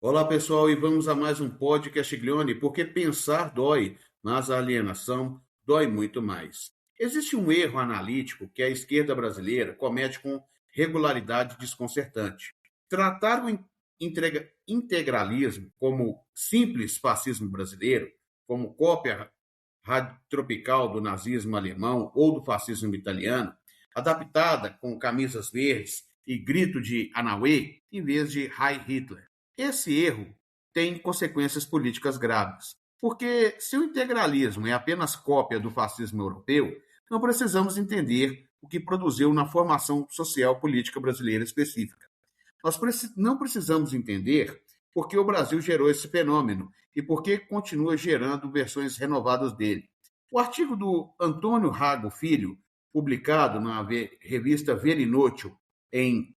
Olá, pessoal, e vamos a mais um podcast Glione, porque pensar dói, mas a alienação dói muito mais. Existe um erro analítico que a esquerda brasileira comete com regularidade desconcertante. Tratar o integralismo como simples fascismo brasileiro, como cópia tropical do nazismo alemão ou do fascismo italiano, adaptada com camisas verdes e grito de Anauê em vez de Heil Hitler. Esse erro tem consequências políticas graves, porque se o integralismo é apenas cópia do fascismo europeu, não precisamos entender o que produziu na formação social política brasileira específica. Nós não precisamos entender por que o Brasil gerou esse fenômeno e por que continua gerando versões renovadas dele. O artigo do Antônio Rago Filho, publicado na revista Verinútil em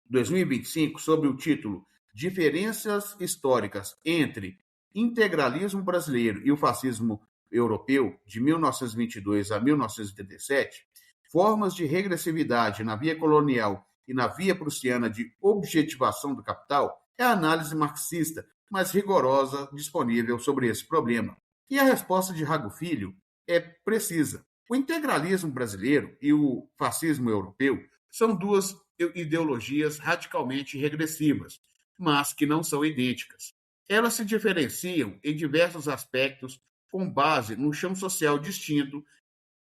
2025, sob o título Diferenças Históricas entre Integralismo Brasileiro e o Fascismo Europeu, de 1922 a 1987, formas de regressividade na via colonial e na via prussiana de objetivação do capital, é a análise marxista mais rigorosa disponível sobre esse problema. E a resposta de Rago Filho é precisa. O integralismo brasileiro e o fascismo europeu são duas ideologias radicalmente regressivas, mas que não são idênticas. Elas se diferenciam em diversos aspectos com base no chão social distinto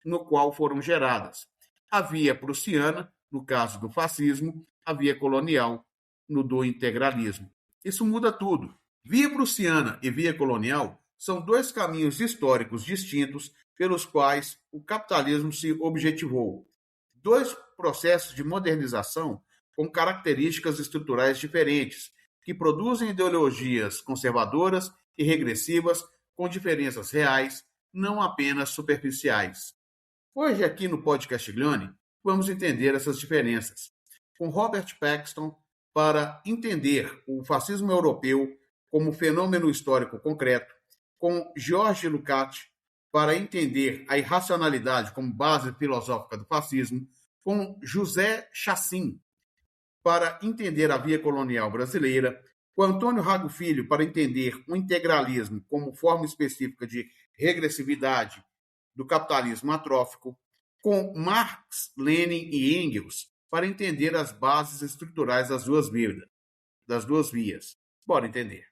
no qual foram geradas. A via prussiana, no caso do fascismo, a via colonial, no do integralismo. Isso muda tudo. Via prussiana e via colonial são dois caminhos históricos distintos pelos quais o capitalismo se objetivou. Dois processos de modernização com características estruturais diferentes, que produzem ideologias conservadoras e regressivas com diferenças reais, não apenas superficiais. Hoje, aqui no podcast Glione, vamos entender essas diferenças. Com Robert Paxton, para entender o fascismo europeu como fenômeno histórico concreto, com George Lukács, para entender a irracionalidade como base filosófica do fascismo, com José Chassin, para entender a via colonial brasileira, com Antônio Rago Filho, para entender o integralismo como forma específica de regressividade do capitalismo atrófico, com Marx, Lenin e Engels, para entender as bases estruturais das duas vias. Bora entender.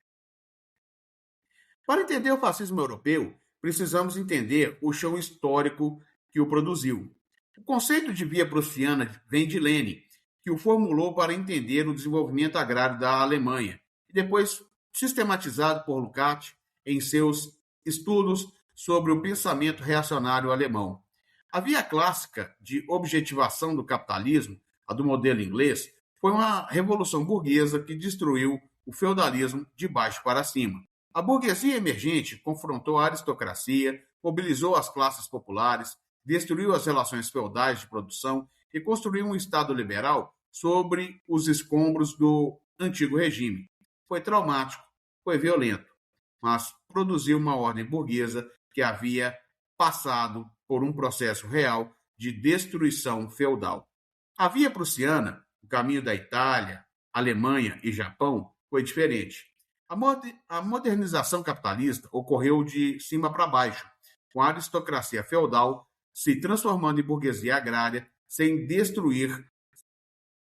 Para entender o fascismo europeu, precisamos entender o chão histórico que o produziu. O conceito de via prussiana vem de Lenin, que o formulou para entender o desenvolvimento agrário da Alemanha, e depois sistematizado por Lukács em seus estudos sobre o pensamento reacionário alemão. A via clássica de objetivação do capitalismo, a do modelo inglês, foi uma revolução burguesa que destruiu o feudalismo de baixo para cima. A burguesia emergente confrontou a aristocracia, mobilizou as classes populares, destruiu as relações feudais de produção e construiu um Estado liberal sobre os escombros do antigo regime. Foi traumático, foi violento, mas produziu uma ordem burguesa que havia passado por um processo real de destruição feudal. A via prussiana, o caminho da Itália, Alemanha e Japão, foi diferente. A modernização capitalista ocorreu de cima para baixo, com a aristocracia feudal se transformando em burguesia agrária sem destruir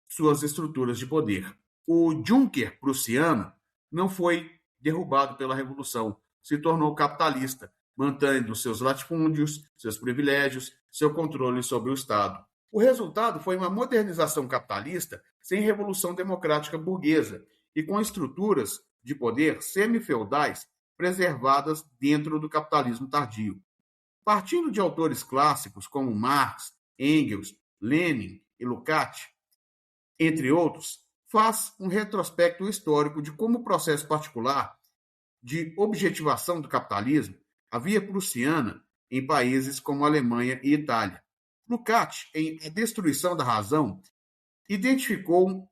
suas estruturas de poder. O Junker prussiano não foi derrubado pela Revolução, se tornou capitalista, mantendo seus latifúndios, seus privilégios, seu controle sobre o Estado. O resultado foi uma modernização capitalista sem revolução democrática burguesa e com estruturas de poder semi-feudais preservadas dentro do capitalismo tardio. Partindo de autores clássicos como Marx, Engels, Lenin e Lukács, entre outros, faz um retrospecto histórico de como o processo particular de objetivação do capitalismo, a via prussiana em países como Alemanha e Itália. Lukács, em A Destruição da Razão, identificou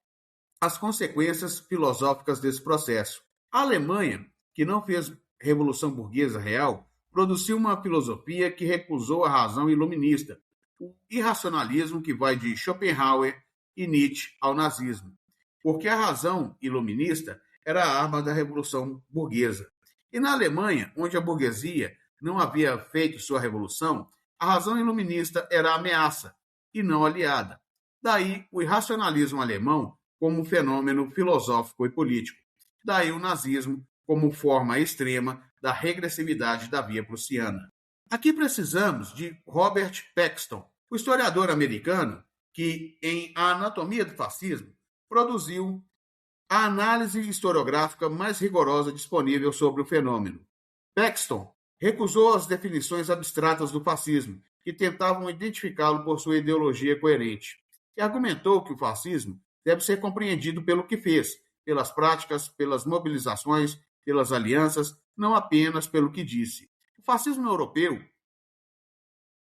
as consequências filosóficas desse processo. A Alemanha, que não fez revolução burguesa real, produziu uma filosofia que recusou a razão iluminista, o irracionalismo que vai de Schopenhauer e Nietzsche ao nazismo. Porque a razão iluminista era a arma da Revolução Burguesa. E na Alemanha, onde a burguesia não havia feito sua revolução, a razão iluminista era a ameaça e não aliada. Daí o irracionalismo alemão como fenômeno filosófico e político. Daí o nazismo como forma extrema da regressividade da via prussiana. Aqui precisamos de Robert Paxton, o historiador americano que, em A Anatomia do Fascismo, produziu a análise historiográfica mais rigorosa disponível sobre o fenômeno. Paxton recusou as definições abstratas do fascismo, que tentavam identificá-lo por sua ideologia coerente, e argumentou que o fascismo deve ser compreendido pelo que fez, pelas práticas, pelas mobilizações, pelas alianças, não apenas pelo que disse. O fascismo europeu,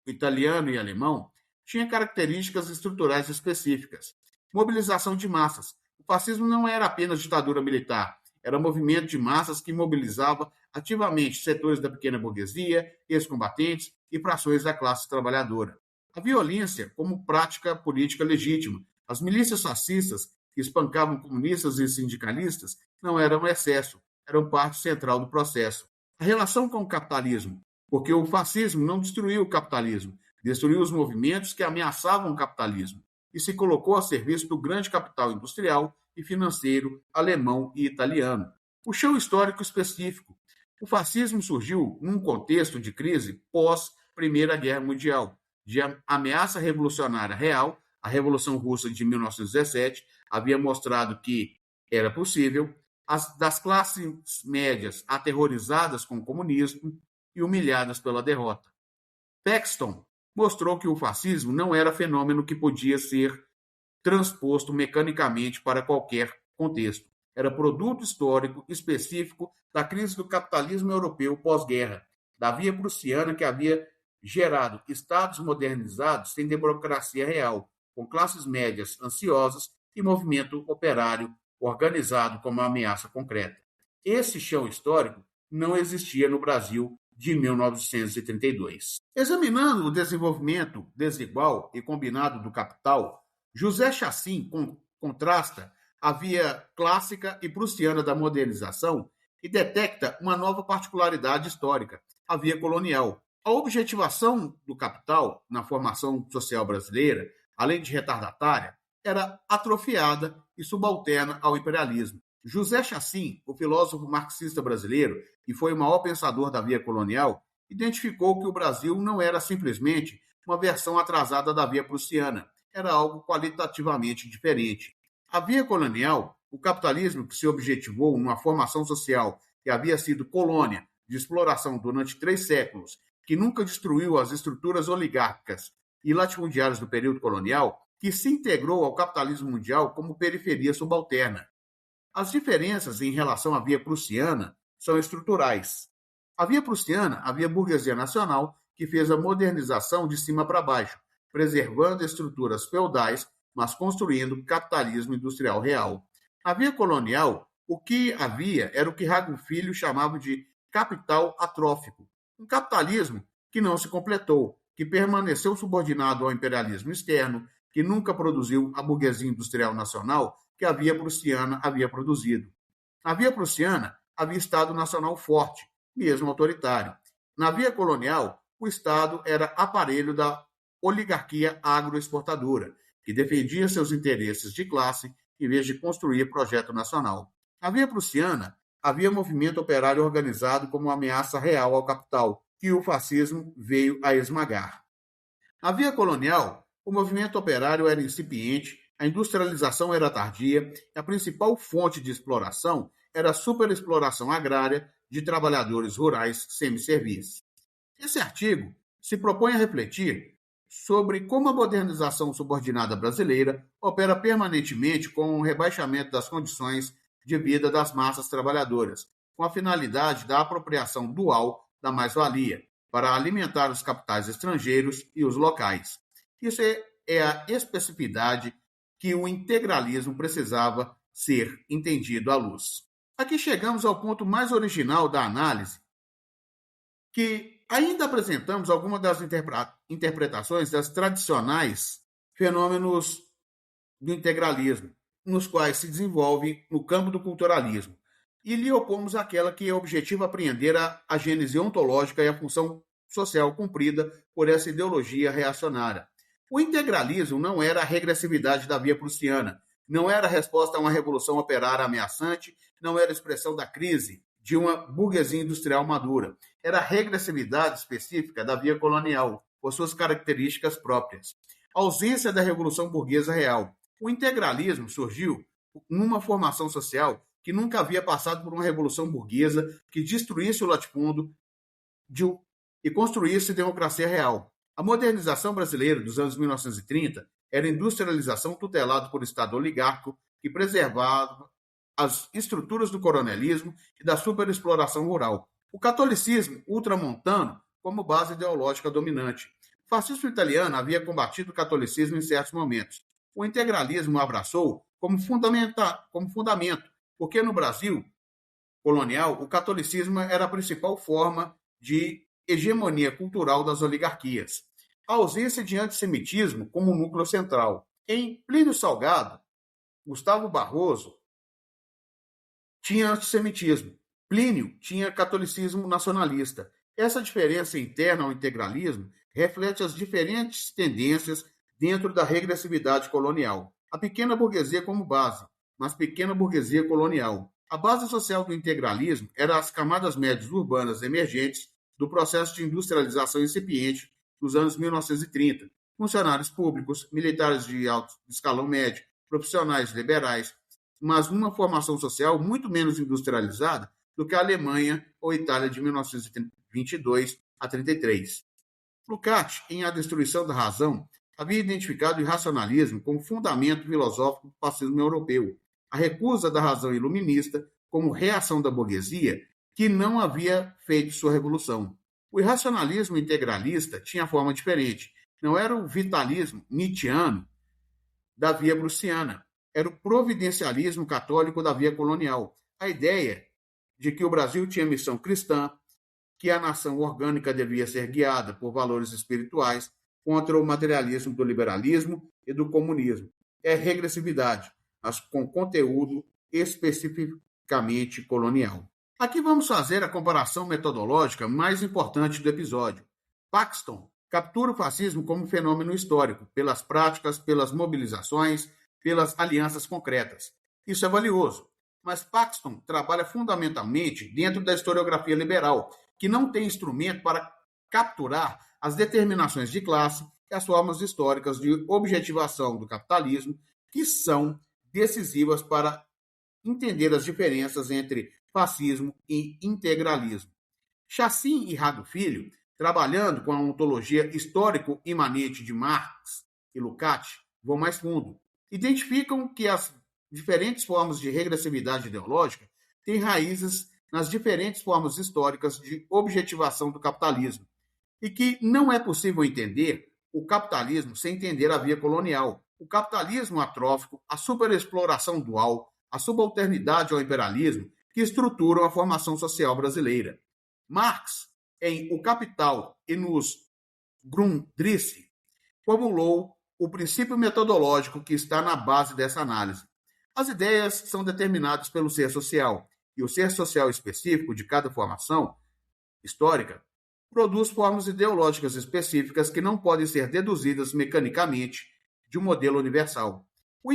italiano e alemão, tinha características estruturais específicas. Mobilização de massas. O fascismo não era apenas ditadura militar, era um movimento de massas que mobilizava ativamente setores da pequena burguesia, ex-combatentes e frações da classe trabalhadora. A violência como prática política legítima. As milícias fascistas que espancavam comunistas e sindicalistas não eram um excesso, eram parte central do processo. A relação com o capitalismo, porque o fascismo não destruiu o capitalismo, destruiu os movimentos que ameaçavam o capitalismo e se colocou a serviço do grande capital industrial e financeiro alemão e italiano. O chão histórico específico. O fascismo surgiu num contexto de crise pós-Primeira Guerra Mundial, de ameaça revolucionária real. A Revolução Russa de 1917 havia mostrado que era possível, das classes médias aterrorizadas com o comunismo e humilhadas pela derrota. Paxton mostrou que o fascismo não era fenômeno que podia ser transposto mecanicamente para qualquer contexto. Era produto histórico específico da crise do capitalismo europeu pós-guerra, da via prussiana que havia gerado estados modernizados sem democracia real, com classes médias ansiosas e movimento operário organizado como uma ameaça concreta. Esse chão histórico não existia no Brasil de 1932. Examinando o desenvolvimento desigual e combinado do capital, José Chassin contrasta a via clássica e prussiana da modernização e detecta uma nova particularidade histórica, a via colonial. A objetivação do capital na formação social brasileira, além de retardatária, era atrofiada e subalterna ao imperialismo. José Chassin, o filósofo marxista brasileiro, que foi o maior pensador da via colonial, identificou que o Brasil não era simplesmente uma versão atrasada da via prussiana, era algo qualitativamente diferente. A via colonial, o capitalismo que se objetivou numa formação social que havia sido colônia de exploração durante 3 séculos, que nunca destruiu as estruturas oligárquicas e latifundiárias do período colonial, que se integrou ao capitalismo mundial como periferia subalterna. As diferenças em relação à via prussiana são estruturais. A via prussiana, a via burguesia nacional, que fez a modernização de cima para baixo, preservando estruturas feudais, mas construindo capitalismo industrial real. A via colonial, o que havia era o que Rago Filho chamava de capital atrófico, um capitalismo que não se completou, que permaneceu subordinado ao imperialismo externo, que nunca produziu a burguesia industrial nacional que a via prussiana havia produzido. Na via prussiana, havia Estado nacional forte, mesmo autoritário. Na via colonial, o Estado era aparelho da oligarquia agroexportadora, que defendia seus interesses de classe em vez de construir projeto nacional. Na via prussiana, havia movimento operário organizado como uma ameaça real ao capital, que o fascismo veio a esmagar. Na via colonial, o movimento operário era incipiente, a industrialização era tardia e a principal fonte de exploração era a superexploração agrária de trabalhadores rurais semi-servis. Esse artigo se propõe a refletir sobre como a modernização subordinada brasileira opera permanentemente com o rebaixamento das condições de vida das massas trabalhadoras, com a finalidade da apropriação dual da mais-valia, para alimentar os capitais estrangeiros e os locais. Isso é a especificidade que o integralismo precisava ser entendido à luz. Aqui chegamos ao ponto mais original da análise, que ainda apresentamos algumas das interpretações das tradicionais fenômenos do integralismo, nos quais se desenvolve no campo do culturalismo. e lhe opomos aquela que objetiva apreender a gênese ontológica e a função social cumprida por essa ideologia reacionária. O integralismo não era a regressividade da via prussiana, não era a resposta a uma revolução operária ameaçante, não era a expressão da crise de uma burguesia industrial madura. Era a regressividade específica da via colonial, por suas características próprias. A ausência da revolução burguesa real. O integralismo surgiu numa formação social que nunca havia passado por uma revolução burguesa que destruísse o latifúndio e construísse democracia real. A modernização brasileira dos anos 1930 era a industrialização tutelada por Estado oligárquico que preservava as estruturas do coronelismo e da superexploração rural. O catolicismo ultramontano como base ideológica dominante. O fascismo italiano havia combatido o catolicismo em certos momentos. O integralismo o abraçou como fundamento, porque no Brasil colonial o catolicismo era a principal forma de hegemonia cultural das oligarquias. A ausência de antissemitismo como núcleo central. Em Plínio Salgado, Gustavo Barroso tinha antissemitismo. Plínio tinha catolicismo nacionalista. Essa diferença interna ao integralismo reflete as diferentes tendências dentro da regressividade colonial. A pequena burguesia como base, mas pequena burguesia colonial. A base social do integralismo era as camadas médias urbanas emergentes do processo de industrialização incipiente dos anos 1930, funcionários públicos, militares de alto escalão médio, profissionais liberais, mas numa formação social muito menos industrializada do que a Alemanha ou Itália de 1922 a 33. Lukács, em A Destruição da Razão, havia identificado o irracionalismo como fundamento filosófico do fascismo europeu, a recusa da razão iluminista como reação da burguesia que não havia feito sua revolução. O irracionalismo integralista tinha forma diferente. Não era o vitalismo nietzschiano da via prussiana, era o providencialismo católico da via colonial. A ideia de que o Brasil tinha missão cristã, que a nação orgânica devia ser guiada por valores espirituais contra o materialismo do liberalismo e do comunismo. É regressividade, mas com conteúdo especificamente colonial. Aqui vamos fazer a comparação metodológica mais importante do episódio. Paxton captura o fascismo como fenômeno histórico, pelas práticas, pelas mobilizações, pelas alianças concretas. Isso é valioso, mas Paxton trabalha fundamentalmente dentro da historiografia liberal, que não tem instrumento para capturar as determinações de classe e as formas históricas de objetivação do capitalismo, que são decisivas para entender as diferenças entre fascismo e integralismo. Chassin e Rado Filho, trabalhando com a ontologia histórico-imanente de Marx e Lukács, vão mais fundo. Identificam que as diferentes formas de regressividade ideológica têm raízes nas diferentes formas históricas de objetivação do capitalismo e que não é possível entender o capitalismo sem entender a via colonial. O capitalismo atrófico, a superexploração dual, a subalternidade ao imperialismo que estruturam a formação social brasileira. Marx, em O Capital e nos Grundrisse, formulou o princípio metodológico que está na base dessa análise. As ideias são determinadas pelo ser social, e o ser social específico de cada formação histórica produz formas ideológicas específicas que não podem ser deduzidas mecanicamente de um modelo universal. O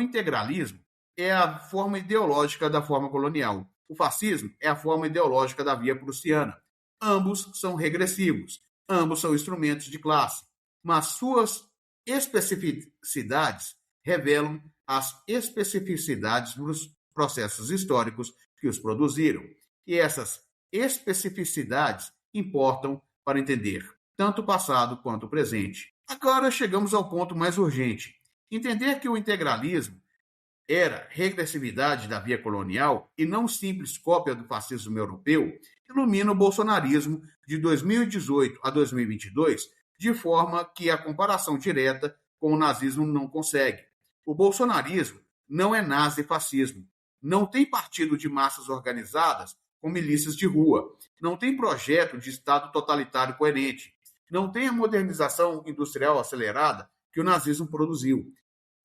integralismo é a forma ideológica da forma colonial. O fascismo é a forma ideológica da via prussiana. Ambos são regressivos, ambos são instrumentos de classe, mas suas especificidades revelam as especificidades dos processos históricos que os produziram. E essas especificidades importam para entender tanto o passado quanto o presente. Agora chegamos ao ponto mais urgente. Entender que o integralismo era regressividade da via colonial e não simples cópia do fascismo europeu, ilumina o bolsonarismo de 2018 a 2022, de forma que a comparação direta com o nazismo não consegue. O bolsonarismo não é nazi-fascismo, não tem partido de massas organizadas com milícias de rua, não tem projeto de Estado totalitário coerente, não tem a modernização industrial acelerada que o nazismo produziu,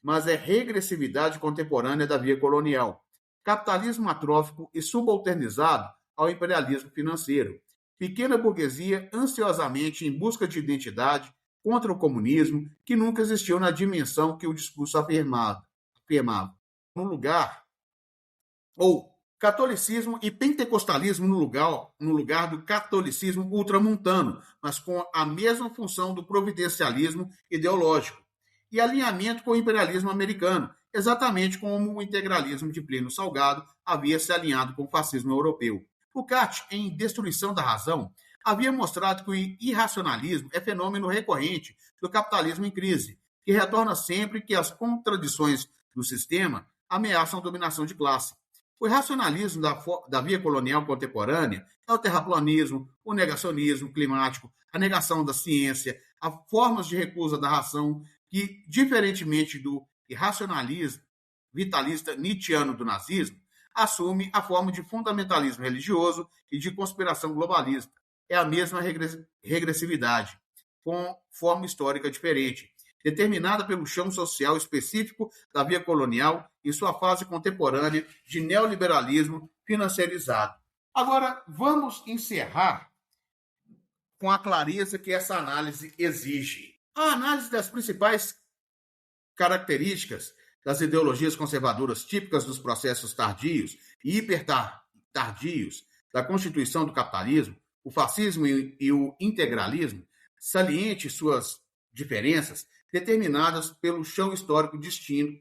mas é regressividade contemporânea da via colonial. capitalismo atrófico e subalternizado ao imperialismo financeiro, pequena burguesia ansiosamente em busca de identidade contra o comunismo que nunca existiu na dimensão que o discurso afirmava. No lugar, ou catolicismo e pentecostalismo no lugar do catolicismo ultramontano, mas com a mesma função do providencialismo ideológico, e alinhamento com o imperialismo americano, exatamente como o integralismo de Plínio Salgado havia se alinhado com o fascismo europeu. Lukács, em Destruição da Razão, havia mostrado que o irracionalismo é fenômeno recorrente do capitalismo em crise, que retorna sempre que as contradições do sistema ameaçam a dominação de classe. O irracionalismo da via colonial contemporânea é o terraplanismo, o negacionismo climático, a negação da ciência, as formas de recusa da ração, que, diferentemente do irracionalismo vitalista nietzschiano do nazismo, assume a forma de fundamentalismo religioso e de conspiração globalista. É a mesma regressividade, com forma histórica diferente, determinada pelo chão social específico da via colonial e sua fase contemporânea de neoliberalismo financiarizado. Agora, vamos encerrar com a clareza que essa análise exige. A análise das principais características das ideologias conservadoras típicas dos processos tardios e hipertardios da constituição do capitalismo, o fascismo e o integralismo, saliente suas diferenças determinadas pelo chão histórico destino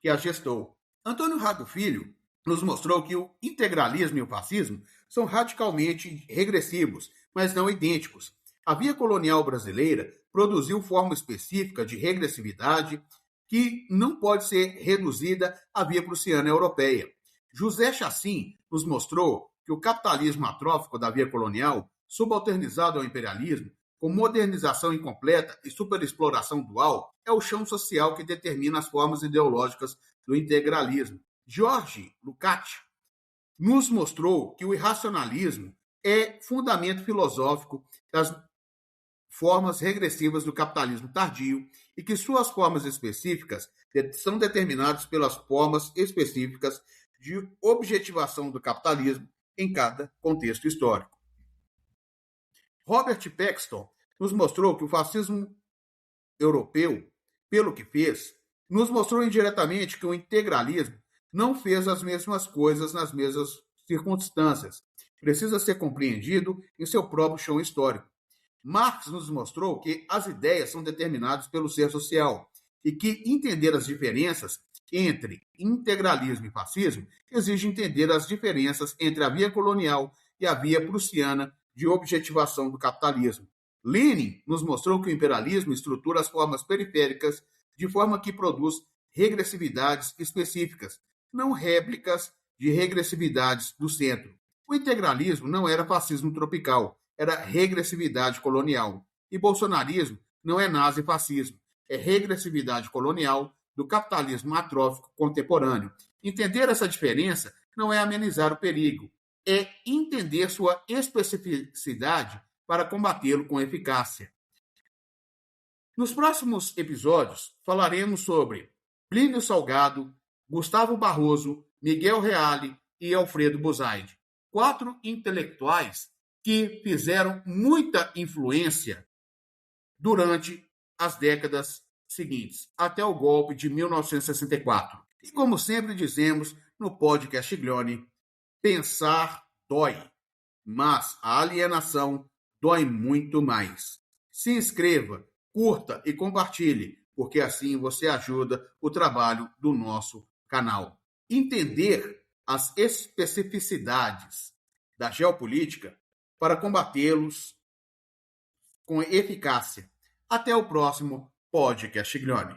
que a gestou. Antônio Rago Filho nos mostrou que o integralismo e o fascismo são radicalmente regressivos, mas não idênticos. A via colonial brasileira produziu forma específica de regressividade que não pode ser reduzida à via prussiana europeia. José Chassin nos mostrou que o capitalismo atrófico da via colonial, subalternizado ao imperialismo, com modernização incompleta e superexploração dual, é o chão social que determina as formas ideológicas do integralismo. George Lukács nos mostrou que o irracionalismo é fundamento filosófico das formas regressivas do capitalismo tardio e que suas formas específicas são determinadas pelas formas específicas de objetivação do capitalismo em cada contexto histórico. Robert Paxton nos mostrou que o fascismo europeu, pelo que fez, nos mostrou indiretamente que o integralismo não fez as mesmas coisas nas mesmas circunstâncias. Precisa ser compreendido em seu próprio chão histórico. Marx nos mostrou que as ideias são determinadas pelo ser social e que entender as diferenças entre integralismo e fascismo exige entender as diferenças entre a via colonial e a via prussiana de objetivação do capitalismo. Lenin nos mostrou que o imperialismo estrutura as formas periféricas de forma que produz regressividades específicas, não réplicas de regressividades do centro. O integralismo não era fascismo tropical, era regressividade colonial. E bolsonarismo não é nazi-fascismo, é regressividade colonial do capitalismo atrófico contemporâneo. Entender essa diferença não é amenizar o perigo, é entender sua especificidade para combatê-lo com eficácia. Nos próximos episódios, falaremos sobre Plínio Salgado, Gustavo Barroso, Miguel Reale e Alfredo Buzaide, 4 intelectuais que fizeram muita influência durante as décadas seguintes, até o golpe de 1964. E como sempre dizemos no podcast Glione, pensar dói, mas a alienação dói muito mais. Se inscreva, curta e compartilhe, porque assim você ajuda o trabalho do nosso canal. Entender as especificidades da geopolítica para combatê-los com eficácia. Até o próximo podcast Glione.